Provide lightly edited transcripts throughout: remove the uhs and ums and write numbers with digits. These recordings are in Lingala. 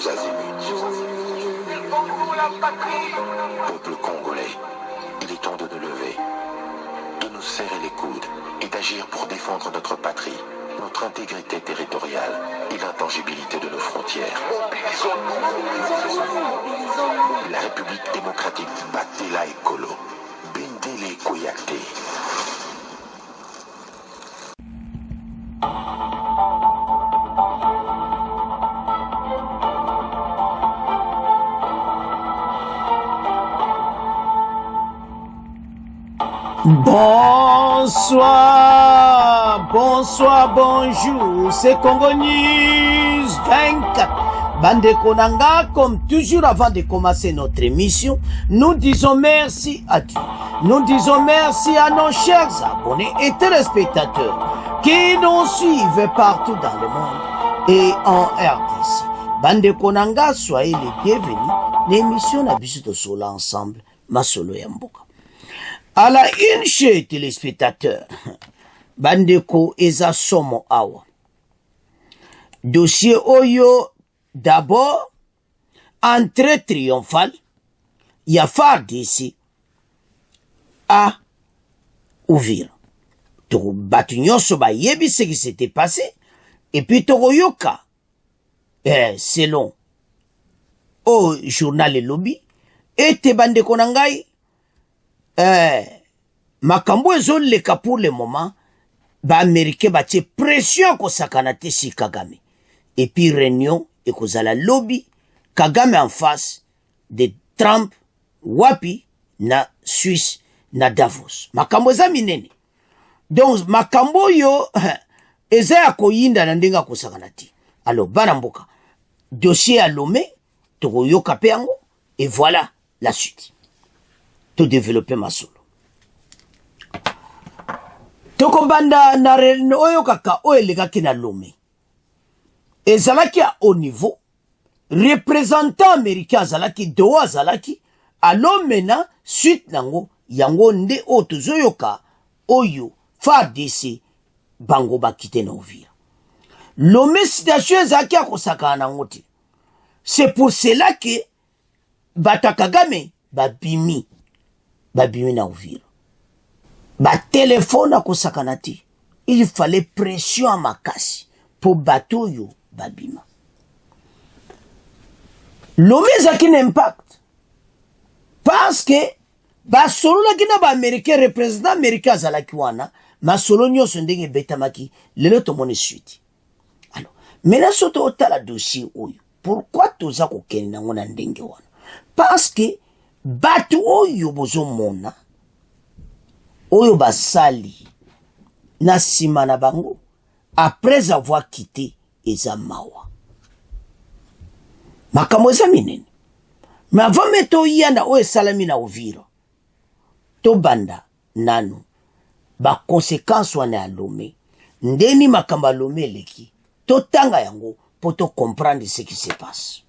tous azimuts. Peuple congolais, il est temps de nous lever, de nous serrer les coudes et d'agir pour défendre notre patrie, notre intégrité territoriale et l'intangibilité de nos frontières. La République démocratique Batela Ekolo, Bindele Koyate. Bonsoir, bonsoir, bonjour, c'est Congo News 24. Bande Konanga, comme toujours avant de commencer notre émission, nous disons merci à Dieu. Nous disons merci à nos chers abonnés et téléspectateurs qui nous suivent partout dans le monde et en RDC. Bande Konanga, soyez les bienvenus. L'émission n'a pas de solo ensemble, ma solo yamboka. À la une chez téléspectateurs, Bandeko Eza Somo Awa. Dossier Oyo, d'abord, entrée triomphale, il y a FARDC à Uvira. Toro Batunyo Soba Yebi ce qui s'était passé, et puis Toro Yoka, selon au journal Le Lobby, et te Bandeko Nangai, makambo ezoleka pour le moment ba américain batie pression ko sakanate si Kagame et puis réunion et kozala lobby Kagame en face de Trump wapi na Suisse na Davos makambo za minene donc makambo yo eza ya koyinda na ndenga ko sakanate alors bana mboka dossier à Lomé to yoka pe yango et voilà la suite tout développer ma solo. Toko banda na oyo kaka oelega kina Lomé. Ezalaki à haut niveau, représentant américain azalaki, Doha azalaki, alo mena suite nango, yango nde otozoyoka, oyo, FARDC, bango bakite na Uvira. Lomé situation ezalaki a kosaka nango te. C'est pour cela que, bata Kagame, babimi na Uvira. Ba téléphone à kosakanati. Il fallait pression à makasi pour bateau yo babima. Lomé zaki n'impact. Parce que ba solo la kina ba américain représentant américain zalaki wana ma solo nyo sondenge betamaki lelo to moni suite. Alors, mais là soto otala dossier oyo. Pourquoi toza ko kenina ngona ndenge wana? Parce que batu oyo bozo mona oyo basali na sima na bango après avoir quitté eza mawa makambo eza minene mais avant meto yana oyo salami na Uvira to banda nanu ba conséquence wana ya Lomé ndeni makambo Lomé leki to tanga yango pour comprendre ce qui se passe.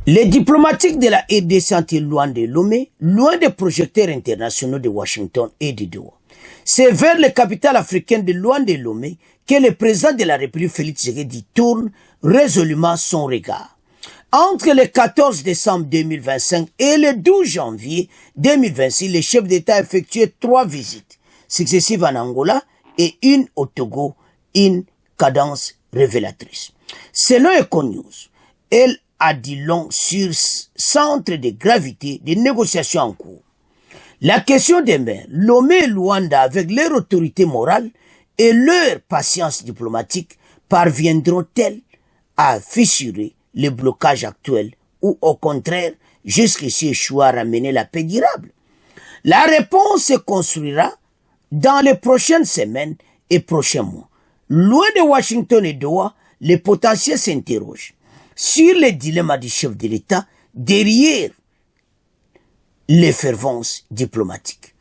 Les diplomatiques de la RDC sont loin de Lomé, loin des projecteurs internationaux de Washington et de Doha. C'est vers la capitale africaine de loin de Lomé que le président de la République Félix Tshisekedi tourne résolument son regard. Entre le 14 décembre 2025 et le 12 janvier 2026, le chef d'État a effectué 3 visites successives en Angola et une au Togo, une cadence révélatrice. Selon Econews, elle a dit long sur centre de gravité des négociations en cours. La question demeure, Lomé et Luanda, avec leur autorité morale et leur patience diplomatique, parviendront-elles à fissurer le blocage actuel ou au contraire, jusqu'ici échouer à ramener la paix durable? La réponse se construira dans les prochaines semaines et prochains mois. Loin de Washington et Doha, les potentiels s'interrogent sur les dilemmes du chef de l'État derrière l'effervescence diplomatique.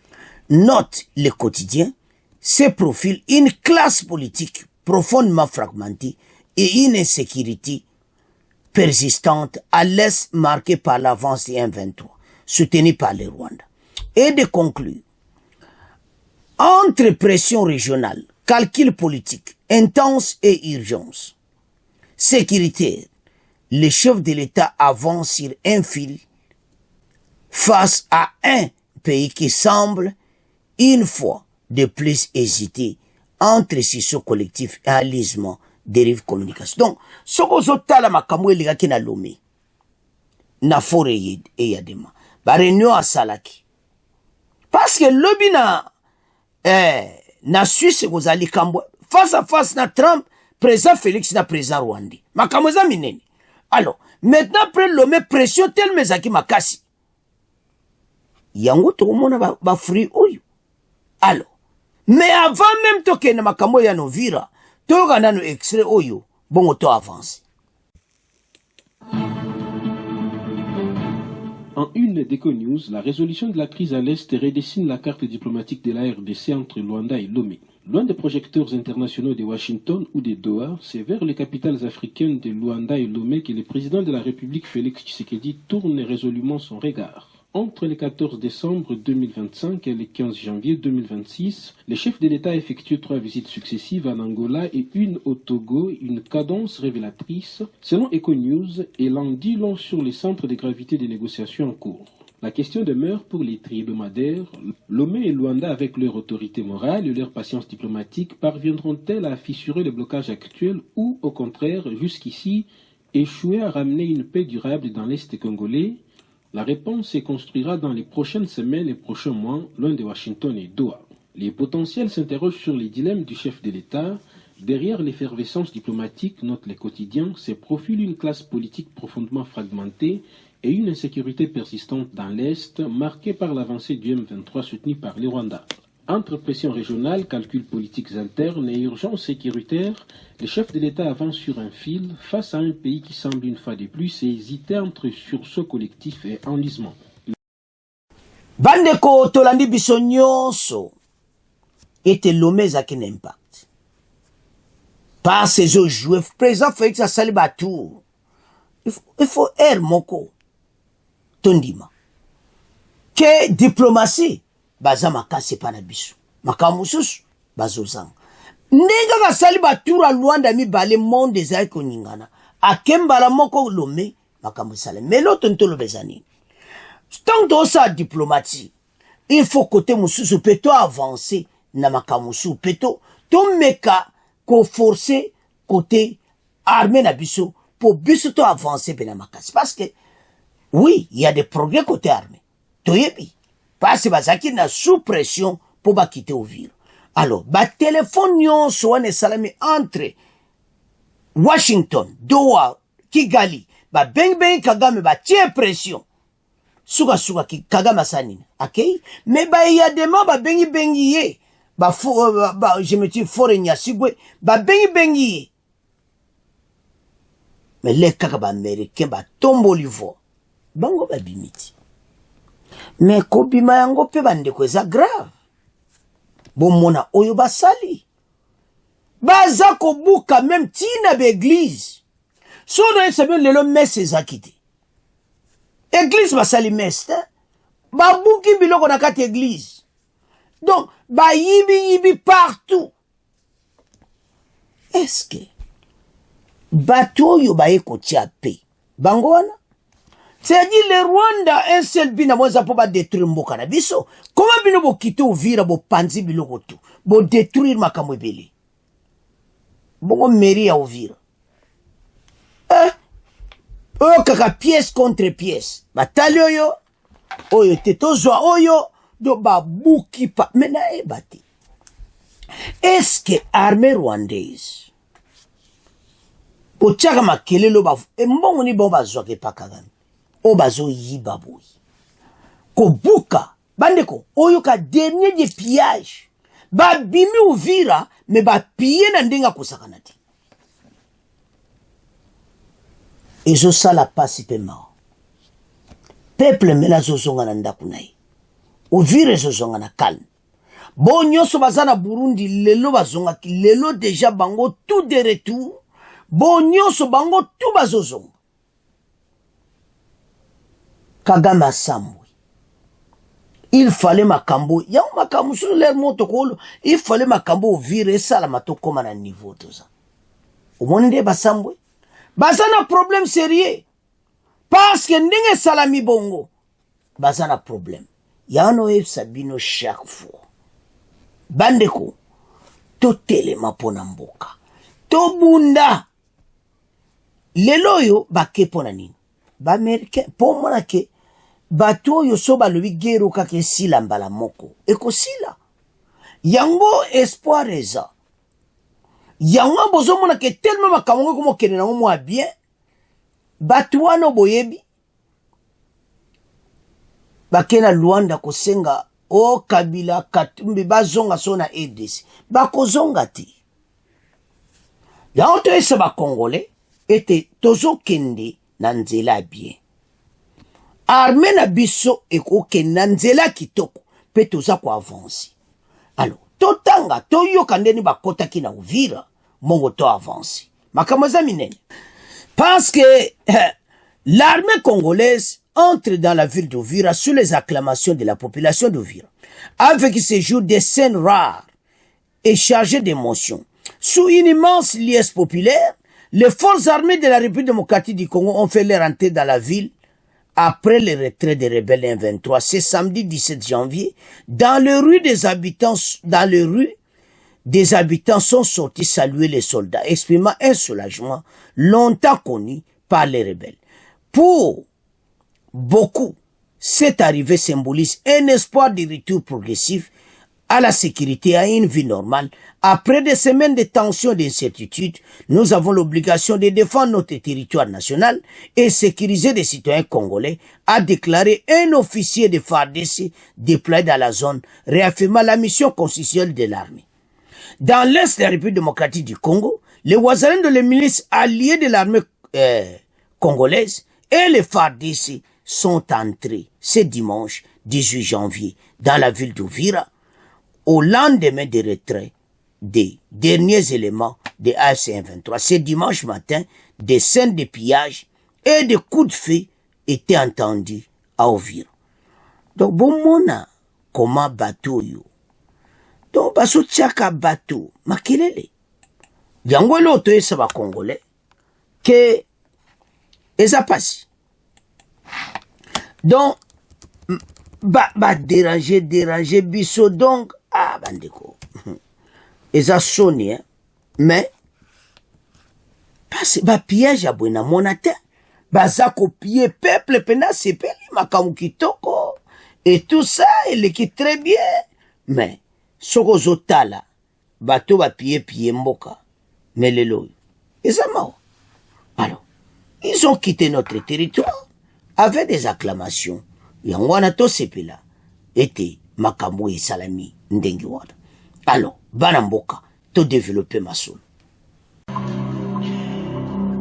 Note le quotidien, se profile une classe politique profondément fragmentée et une insécurité persistante à l'est marquée par l'avance du M23, soutenue par le Rwanda. Et de conclure, entre pression régionale, calcul politique, intense et urgence, sécuritaire, les chefs de l'État avancent sur un fil face à un pays qui semble, une fois de plus, hésiter entre ce collectif et alisement dérive communication. Donc, ce que vous avez makamwe liga ki na Lomé, na fore et yadema, ba réunion à Salaki. Parce que lobby na Suisse vous allez kambo face à face na Trump, président Félix na président Rwandi. Makamwe za minene. Alors, maintenant après Lomé pression tel mezaki makasi. Yango to mona ba free oyo. Alors, mais avant même to ke na makambo ya Novira, to gana no extrait oyo, bongo to avance. En une d'Eco-News, la résolution de la crise à l'Est redessine la carte diplomatique de la RDC entre Luanda et Lomé. Loin des projecteurs internationaux de Washington ou de Doha, c'est vers les capitales africaines de Luanda et Lomé que le président de la République Félix Tshisekedi tourne résolument son regard. Entre le 14 décembre 2025 et le 15 janvier 2026, les chefs de l'État effectuent 3 visites successives en Angola et une au Togo, une cadence révélatrice, selon Eco-News, et l'en dit long sur les centres de gravité des négociations en cours. La question demeure pour les tri-hebdomadaires. Lomé et Luanda, avec leur autorité morale et leur patience diplomatique, parviendront-elles à fissurer le blocage actuel ou, au contraire, jusqu'ici, échouer à ramener une paix durable dans l'Est congolais? La réponse se construira dans les prochaines semaines et prochains mois, loin de Washington et Doha. Les potentiels s'interrogent sur les dilemmes du chef de l'État. Derrière l'effervescence diplomatique, note les quotidiens, se profile une classe politique profondément fragmentée et une insécurité persistante dans l'Est, marquée par l'avancée du M23 soutenu par les Rwandais. Entre pression régionale, calculs politiques internes et urgence sécuritaire, les chefs de l'État avancent sur un fil face à un pays qui semble une fois de plus hésiter entre sursaut collectif et enlisement. Bandeko tolandi biso nyonso ete Lomé zaki na impact. Par ces autres joueurs, président Félix asali batour. Il faut air moko tondima. Que diplomatie baza makasi pa na biso. Makamususu bazozanga. Ndenge kasali batour a Luanda mibale monde ezali koningana. Akembala moko Lomé makambo sala. Melo tontolo bezani. Tant que ça diplomatie, il faut côté mususu peto avancer na makamusu peto to meka ko forcer côté armée na biso pour biso to avancer pe na makasi parce que oui, il y a des progrès côté armée. Toyebi parce que bazaki na sous pression pour ba quitter Uvira. Alors, ba téléphone nyonso wane salami entre Washington, Doha, Kigali, ba beng Kagame ba tie pression. Suga ki Kagame sanina. OK? Mais ba y a des membres ba bengi ye. Je me dis forenya sigwe ba bengi ye. Mais les kaka ba américain ba tombo livo. Bango ba bimiti. Mais ko bima yango pe bandeko eza grave. Bomona oyo basali. Baza ko buka même tina be église. Sono esebe lelo messe ezakite. Église basali messe. Ba buki biloko na kati église. Donc ba yibi partout. Est-ce que bato yo ba eko tia pe. Bango wana? C'est-à-dire le Rwanda un seul bina moza po ba détruire mboka na biso. Comment bino bo kite Uvira bo panzi biloko tu. Bo détruire makambo ebele. Bongo mairie ya Uvira. Oyo kaka pièce contre pièce. Batali oyo. Oyo tetozwa oyo. Do ba buki pa. Mena ebati. Est-ce que armée rwandaise Pochaka makelelo ba. Mbongo ni bo bazwa ke pa Kagame. O bazo yiba boy. Ko buka. Bandeko. Oyo ka dernier de pillage. Ba bimi Uvira. Me ba piller na ndenga kusakana ti. Ezo sala pasi pe mao. Peuple mena zozonga na ndakunai. Uvira zozonga na calme. Bo nyonso bazana Burundi lelo bazonga ki lelo déjà bango tout de retour. Bo nyonso bango tout bazozonga. Kagame asambwe. Il fallait makambo. Ya makambo sur l'air motokolo. Il fallait makambo Uvira sala matokoma na niveau toza. Omoni nde basambwe. bazana problème sérieux parce que ndenge salami bongo bazana problème yano sabino chaque fois bandeko to telema pona mboka to bunda lelo yo bake pona nini ba américain po mona ke bato yo so balobi gero kake sila mbala moko ekosila yango espoir eza yango bozo mona ke tellement makambo ko mokene na mo bien bato wana boyebi bakena Luanda kosenga o Kabila Katumbi bazonga sona EDC bakozonga ti yango to esa ba congolais ete tozo kende na nzela bien armée na biso ekokende na nzela kitoko pe toza ko avancer alors totanga toyoka ndeni bakotaki na Uvira mongo to avancer makambo za minene parce que l'armée congolaise entre dans la ville d'Uvira sous les acclamations de la population d'Uvira, avec ce jour des scènes rares et chargées d'émotions. Sous une immense liesse populaire, les forces armées de la République démocratique du Congo ont fait leur entrée dans la ville après le retrait des rebelles M23. Ce samedi 17 janvier, dans les rues des habitants sont sortis saluer les soldats, exprimant un soulagement longtemps connu par les rebelles. Pour beaucoup, cette arrivée symbolise un espoir de retour progressif à la sécurité et à une vie normale. Après des semaines de tensions et d'incertitudes, nous avons l'obligation de défendre notre territoire national et sécuriser les citoyens congolais, a déclaré un officier de FARDC déployé dans la zone, réaffirmant la mission constitutionnelle de l'armée. Dans l'Est de la République démocratique du Congo, les Wazalènes de les milices alliées de l'armée congolaise et les FARDC sont entrés ce dimanche 18 janvier dans la ville d'Uvira au lendemain des retraits des derniers éléments de AFC M23. Ce dimanche matin, des scènes de pillage et de coups de feu étaient entendus à Uvira. Donc, bon mona, comment bateau yo? Donc, baso tchaka bateau, makelele. Yango l'auto et ça va congolais, que, eza passe. Donc, déranger biso donc, ah, bandeko. Eza soni, hein. Mais, parce que, piège à buena monate, baza copier peuple, pena sepeli, makamu kitoko, et tout ça, il est très bien. Mais, soko zotala, bato pied mboka, mais les lois, eza mao. Alors, ils ont quitté notre territoire avec des acclamations. Yangwana to sepela était makambo et salami ndengi wada. Alors, banamboka to développer ma soul.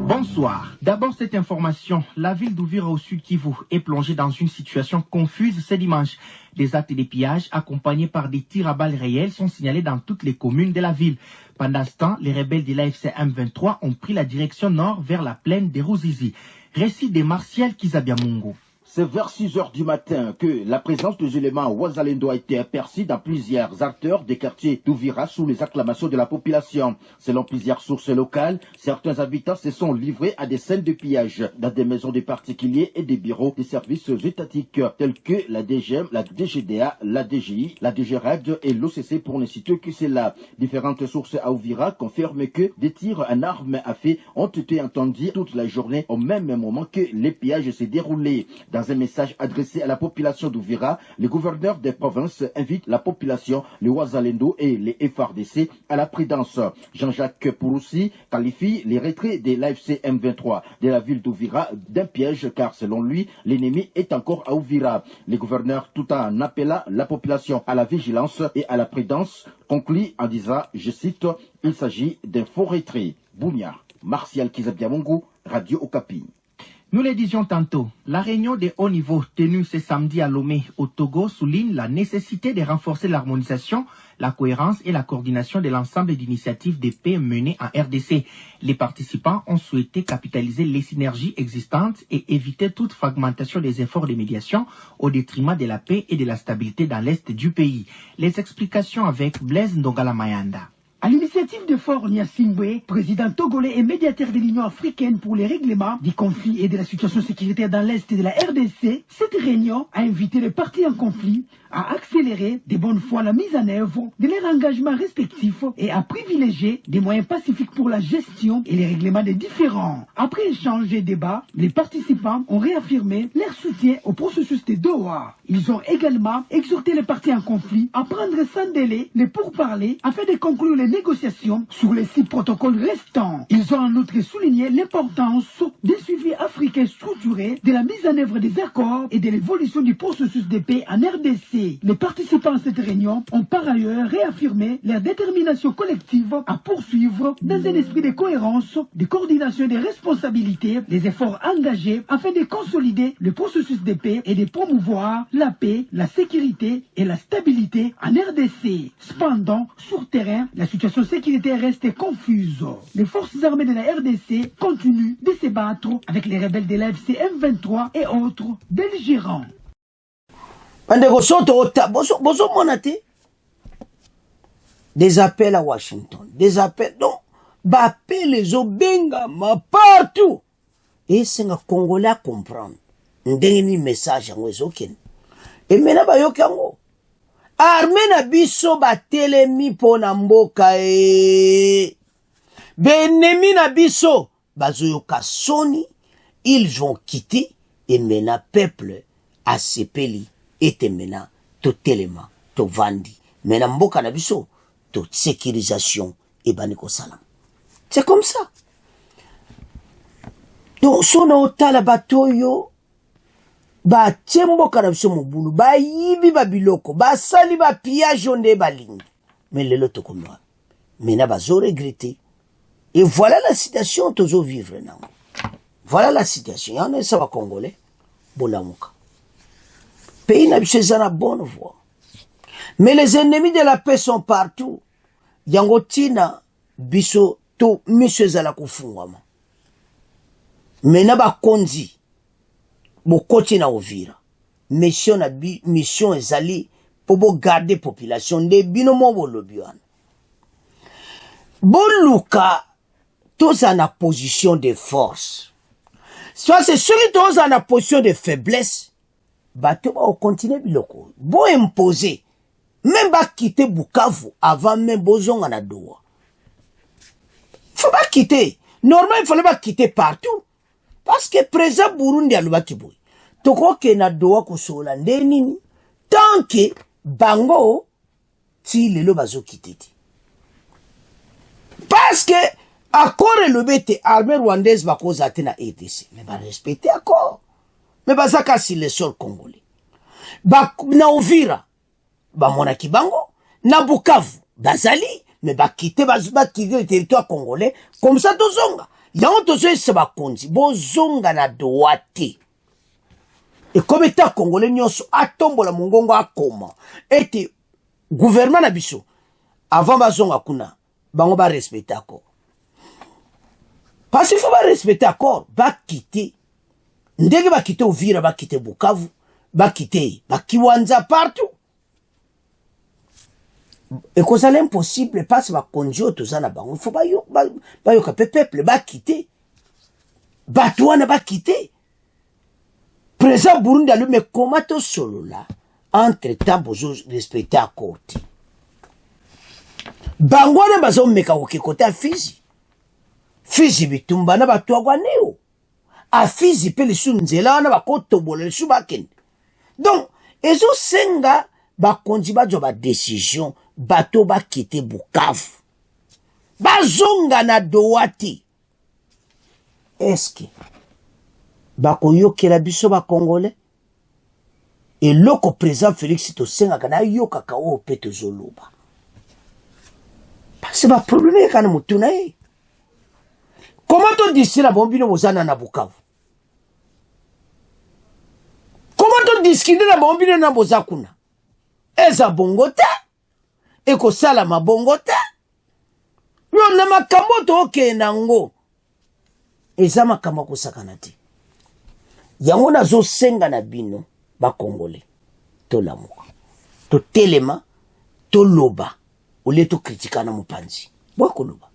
Bonsoir. D'abord cette information. La ville d'Uvira au sud Kivu est plongée dans une situation confuse ce dimanche. Des actes de pillage accompagnés par des tirs à balles réelles sont signalés dans toutes les communes de la ville. Pendant ce temps, les rebelles de l'AFC M23 ont pris la direction nord vers la plaine des Ruzizi. Récit de Martial Kizabiamungu. C'est vers 6 heures du matin que la présence des éléments Wazalendo a été aperçue dans plusieurs acteurs des quartiers d'Uvira sous les acclamations de la population. Selon plusieurs sources locales, certains habitants se sont livrés à des scènes de pillage dans des maisons de particuliers et des bureaux des services étatiques tels que la DGM, la DGDA, la DGI, la DGRAD et l'OCC pour ne citer que cela. Différentes sources à Uvira confirment que des tirs en armes à feu ont été entendus toute la journée au même moment que les pillages se déroulaient. Dans un message adressé à la population d'Uvira, le gouverneur des provinces invite la population, les Wazalendo et les FARDC à la prudence. Jean-Jacques Pouroussi qualifie les retraits de l'AFC M23 de la ville d'Uvira d'un piège car selon lui, l'ennemi est encore à Uvira. Le gouverneur, tout en appelant la population à la vigilance et à la prudence, conclut en disant, je cite, il s'agit d'un faux retrait. Bounia, Martial Kizabiamungu, Radio Okapi. Nous le disions tantôt, la réunion de haut niveau tenue ce samedi à Lomé au Togo souligne la nécessité de renforcer l'harmonisation, la cohérence et la coordination de l'ensemble d'initiatives de paix menées en RDC. Les participants ont souhaité capitaliser les synergies existantes et éviter toute fragmentation des efforts de médiation au détriment de la paix et de la stabilité dans l'est du pays. Les explications avec Blaise Ndongala Mayanda. À l'initiative l'initiative de Faure Gnassingbé, président togolais et médiateur de l'Union africaine pour les règlements des conflits et de la situation sécuritaire dans l'Est de la RDC, cette réunion a invité les parties en conflit à accélérer de bonne foi la mise en œuvre de leurs engagements respectifs et à privilégier des moyens pacifiques pour la gestion et les règlements des différends. Après échange et débat, les participants ont réaffirmé leur soutien au processus de Doha. Ils ont également exhorté les parties en conflit à prendre sans délai les pourparlers afin de conclure les négociations sur les 6 protocoles restants. Ils ont en outre souligné l'importance d'un suivi africain structuré de la mise en œuvre des accords et de l'évolution du processus de paix en RDC. Les participants à cette réunion ont par ailleurs réaffirmé leur détermination collective à poursuivre dans un esprit de cohérence, de coordination et de responsabilité les efforts engagés afin de consolider le processus de paix et de promouvoir la paix, la sécurité et la stabilité en RDC. Cependant, sur terrain, la situation sécuritaire reste confuse. Les forces armées de la RDC continuent de se battre avec les rebelles de l'AFC M23 et autres belligérants. Des appels à Washington, des appels, donc, appels les obenga, ma partout. Et c'est un Congolais à comprendre. Ndeni message en wezoken. Et maintenant, bayokango. Armée na biso batelemi pona mboka e. Benemi na biso bazoyoka soni. Ils vont quitter et maintenant peuple a sepeli. Et maintenant, tout élément, tout vandi. Maintenant, mboka na biso, toute sécurisation et baniko salam. C'est comme ça. Donc, son otala batoyo, ba mboka na biso mobulu, ba yibi ba biloko, ba sali ba pillage onde ba lingi. Mais le loto comme moi. Maintenant, ba zo regretter. Et voilà la situation tozo vivre na. Voilà la situation. Y'en a ça va congolais. Bolamuka. Pays n'a pas la bonne voie. Mais les ennemis de la paix sont partout. Yangotina, biso, to, monsieur zala kufungwama. Mena ba konzi, bokoti na ovira. Mission ezali, pour bo garder population, de binomo bolobiwan. Boluka, tous en a position de force. Soit c'est ceux qui tous en a position de faiblesse. Bato ba continue biloko. Bo imposer. Même ba quitter Bukavu avant même bozonga na Doha. Faut pas quitter. Normalement, il fallait pas quitter partout. Parce que présent Burundi a l'ouba kiboui. Toko ke na Doha kusola ndenini. Tant que bango, ti lelo bazo quitter. Parce que, accord et le bête armée rwandaise va cause à na RDC. Mais va respecter accord. Mais bazaka si le sol congolais. Ba na Uvira, ba monaki bango, na Bukavu, bazali, mais ba quitter le territoire congolais, comme ça tozonga. Yango tozo se ba konzi, bozonga na doate. Et comme état congolais nyonso atombola mongongo akoma. Ete gouvernement na biso avant bazonga kuna, bango ba respecter accord. Parce qu'il faut pas respecter accord, ba quitter. Ndenge ba quitter Uvira, ba quitter Bukavu, ba quitter, ba Kiwanja partout. Et que ça l'impossible, parce que ba konjo tozana bango, il faut ba yo ka peuple ba quitter. Ba touana ba quitter. Présent Burundi a le mais comment to solo là, entre temps bozo respecter accord. Bango na bazo meka okikota Fizi. Fizi bitumba na batwa neo. A Fizi pe lisu nzela na bakotobola lisu bakende. Donc, ezo senga bakonzi bazo ba décision bato ba quitter Bukavu. Bazonga na Doati. Est-ce que bakoyokela biso ba Congolais? Et loko présent Félix Tosenga kana yoka ka o pete zoloba. Parce que ba problème kana mutuna e. Comment on dit cela bombino bozana na Bukavu? Comment on discute la bombino na bozakuna? Eza bongota? Eko sala ma bongota? Yo na makambo to oke nango. Eza makambo kusakana te. Yango na zo senga na bino ba Congolais. To lamuka. To telema, to loba. Ole to kritika na mupanzi. Bwakoloba.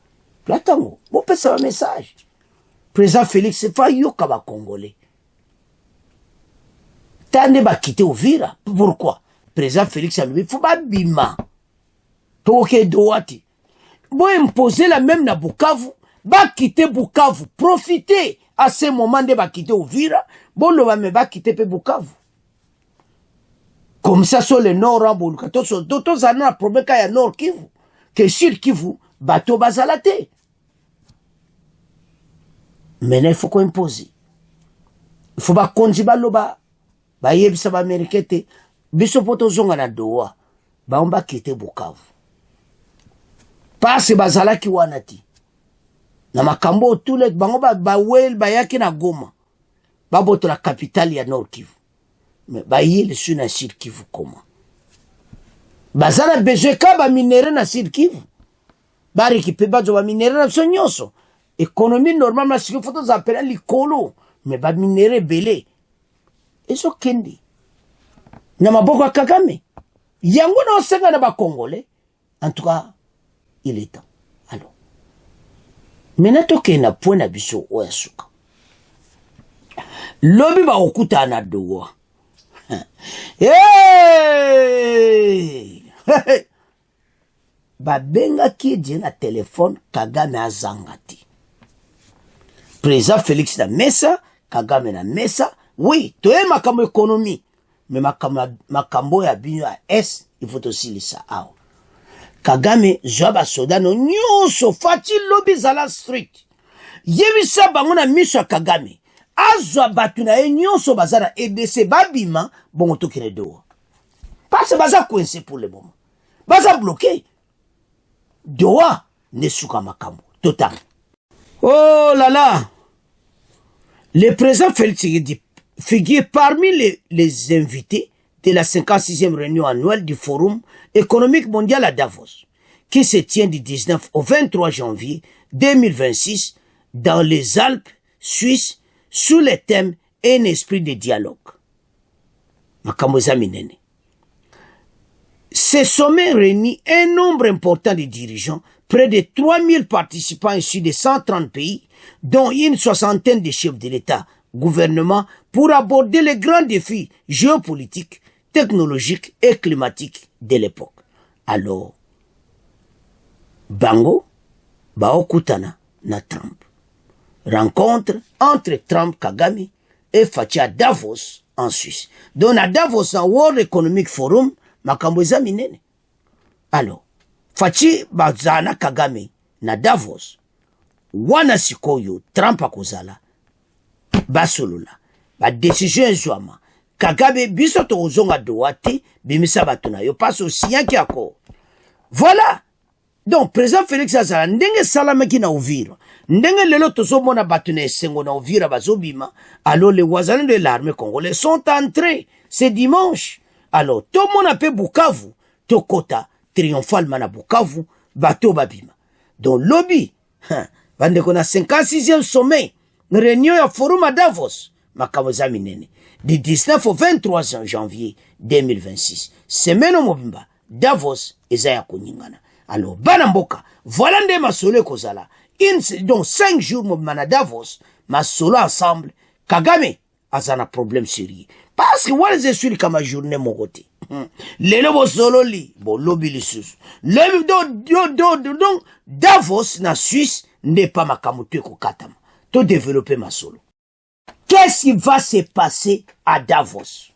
Platango, bon peut un message. Président Félix, c'est pas yoka ba Congolais. Tande ba quitter Uvira. Pourquoi? Président Félix a lui, faut pas bima. Toke doati. Bon imposer la même na Bukavu. Ba quitter Bukavu. Profiter à ce moment de ba quitter Uvira. Bon le va me ba quitter pe Bukavu. Comme ça sur le nord Ramboluka. D'autres années la problème qu'il y a nord Kivu. Que sur Kivu, bateau bazalate. Maintenant il faut qu'on impose. Il faut pas qu'on dise baloba. Ba yebisa ba amerikete. Biso poto zonga na doa. Ba on ba quitter Bukavu. Parce bazalaki wanati. Na makambo tous les bango ba wel ba yaki na Goma. Ba boto la capitale ya Nord Kivu. Mais ba yele su na Sud Kivu comment? Bazala besoin ka ba minere na Sud Kivu. Ba récupérer ba zo ba minere na sonyoso. Économie normalement ce qu'il faut nous appeler likolo. Mais ba minere belé. Eso kendi. Na maboko Kagame. Yango na osenga na ba Congolais. En tout cas, il est temps. Alors. Maintenant, toke na point na biso oyasuka. Lobi ba okuta na doa. Hey! Ba benga ki di na téléphone Kagame azangati. Président Félix na mesa, Kagame na mesa. Oui, toye makambo économie. Mais makambo ya binyo ya S, il faut aussi lisa ao. Kagame zoba soda no nyonso fati lobi zala street. Yebisa bango na miso ya Kagame. Azwa batu na nyonso bazara EDC babima bongo tokine doa. Parce baza coincé pour le moment. Baza bloqué. Doa ne suka makambo. Total. Oh là là. Le président Félix dit figure parmi les invités de la 56e réunion annuelle du Forum économique mondial à Davos, qui se tient du 19 au 23 janvier 2026 dans les Alpes suisses sous le thème « Un esprit de dialogue ». Ce sommet réunit un nombre important de dirigeants, près de 3000 participants issus de 130 pays, dont une soixantaine de chefs de l'État, gouvernement, pour aborder les grands défis géopolitiques, technologiques et climatiques de l'époque. Alors, Bango, Baokutana, na Trump. Rencontre entre Trump, Kagame et Fachi à Davos, en Suisse. Donc, à Davos, en World Economic Forum, makambo eza minene. Alors, Fachi bazana Kagame na Davos. Wana sikoyo Trump akozala. Basolola. Ba décision ezwama. Kagame biso to ozonga doate bimisa batuna yo passe aussi yaki ako. Voilà. Donc président Félix azala ndenge salamaki na Uvira. Ndenge lelo tozomona batuna esengo na Uvira bazobima. Alors les voisins de l'armée congolaise sont entrés ce dimanche. Alors tout le monde a fait Bukavu. Tokota triomphalement na Bukavu bato babima. Donc lobby bandeko na 56e sommet réunion ya forum à Davos makaboza minene du 19 au 23 janvier 2026 semaine au mobimba Davos ezaya koningana. Alors bana mboka voilà nde masolo kozala donc 5 jours mobimana Davos masolo ensemble Kagame azana problème sérieux parce que wale zesuri kama journée mokote lelo bo solo li bo lobi lisusu le donc Davos na Suisse n'est pas makamutu ko katama to développer ma solo. Qu'est-ce qui va se passer à Davos?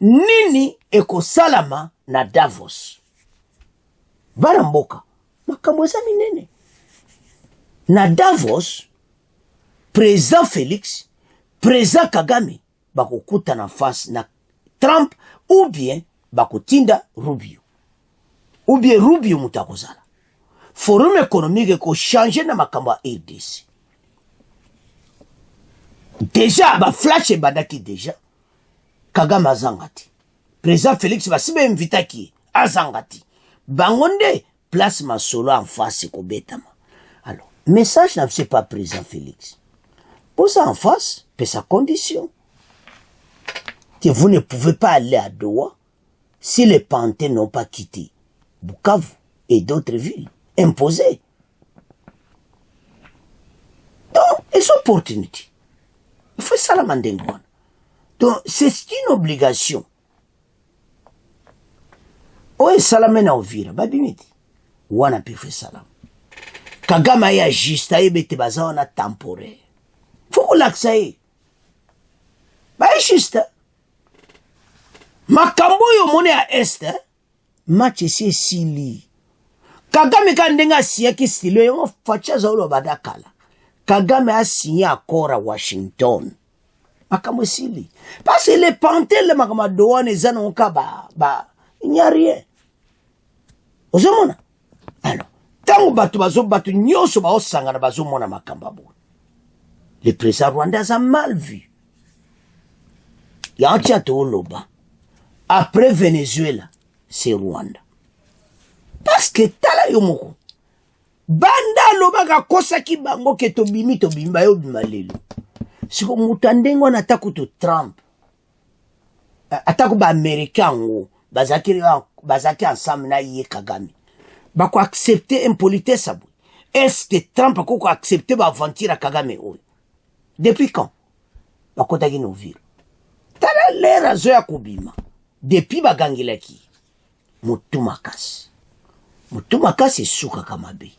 Nini eko salama na Davos? Baramboka makambo za minene na Davos. Président Félix, président Kagame bakokuta na face na Trump ou bien bakotinda Rubio ou bien Rubio mutakozala. Forum économique ko changer na makamba RDC. Déjà ba flash e badaki déjà Kagame azangati. Président Félix va sibe invitaki azangati. Bangonde place masolo en face ko betama. Alors, message n'a pas président Félix. Pour ça en face, c'est sa condition. Que vous ne pouvez pas aller à Doha si les Panthéons n'ont pas quitté Bukavu et d'autres villes. Imposé. les opportunités. Il faut ça la mandengwana. Donc, c'est une obligation. Oye salame na Uvira, babimiti. Wana pi fait salam. Kagama ya jista yebete baza wana temporaire. Faut qu'on l'accède. Ba jista. Makambo yo mone a est, match si sili. Kagame kandenga siaki stilo yo facha za ulo badakala. Kagame a signé accord à Washington. Makambo sili. Parce que les pantels makama douane zano il n'y a rien. Ozomona. Alors, tango batu nyoso ba osangana bazomona makamba bo. Le président rwandais a mal vu. Yantia to loba. Après Venezuela, c'est Rwanda. Parce que tala yomoko. Banda loba ka kosa ki bango ke to bimba yo bimalelo. Siko mutandengo na taku to Trump. Ataku ba American ngo. Bazaki ensemble na ye Kagame. Bako accepter impolitesse abou. Est-ce que Trump a accepté ba aventure à Kagame oy? Depuis quand? Bako tagi no vire. Tala lera zo ya kubima. Depuis bagangilaki. Mutumakasi. Mutumakasi suka kamabe.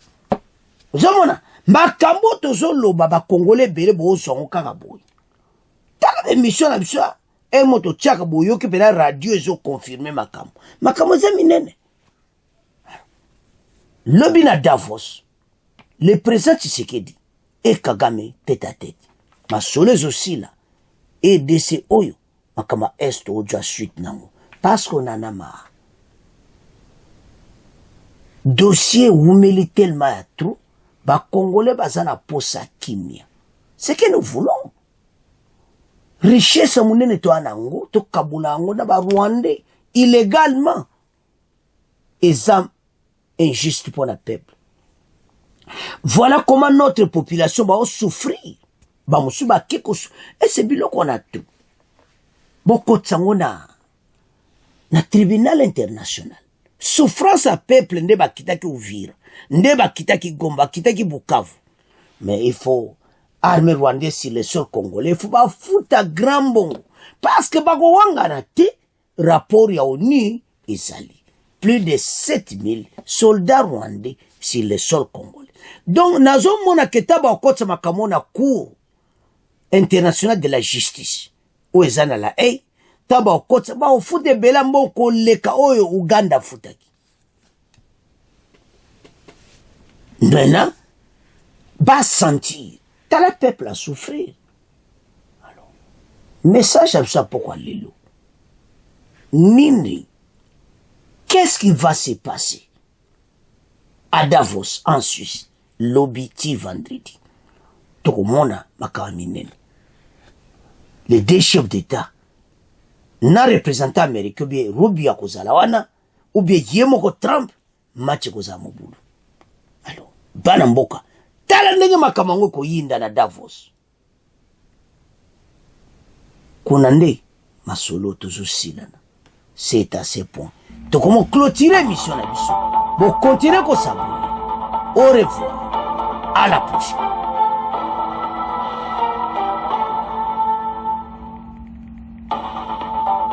Uzamona, makambo tozo loba ba Congolais bele bo zongo kaka boy. Tala émission na biso. Et moto tchaka boyo ki pena radio ezo confirmer makambo. Makambo za minene. Lobi na Davos. Le président Tshisekedi et Kagame tête à tête. Ma soleil aussi là. Et de ces oyo. Makama est au déjà suite nango. Parce qu'on en a marre. Dossier oumeli tellement à trop. Ba Congolais bazana posa kimia. C'est que nous voulons. Richesse munene to anango, to kabula ango na ba Rwandais illégalement. Exam injuste pour le peuple. Voilà comment notre population va souffrir. Ba musu ba kiko et c'est bilo qu'on a tout. Boko tsango na tribunal international. Souffrance à peuple nde ba kitaki Uvira, nde ba kitaki Gomba, kitaki Bukavu. Mais il faut armée rwandaise sur le sol congolais, il faut pas foutre à grand bongo. Parce que bako wanga na te, rapport ya ONU, isali. Plus de 7000 soldats rwandais sur le sol congolais. Donc, nazo mona ketaba okotsa makamona cour international de la justice. Ou ezana la hey, taba okotsa ba ofute bela mboko leka oyo Uganda futaki. Maintenant, ba sentir. T'as le peuple à souffrir. Alors, message à ça pourquoi Lilo. Nini, qu'est-ce qui va se passer à Davos, en Suisse, l'obiti vendredi? Tout le monde a les deux chefs d'État, na représentant américain, ou bien Rubio Kozalawana, ou bien Yemoko Trump, match Kozamobulu. Alors, Banamboka. Tala ndenge makamango ko yinda na Davos. Kuna nde masolo tozo silana. C'est à ce point. Donc comment clôturer mission na biso. Bon continuer ko s'abonner. Au revoir. À la prochaine.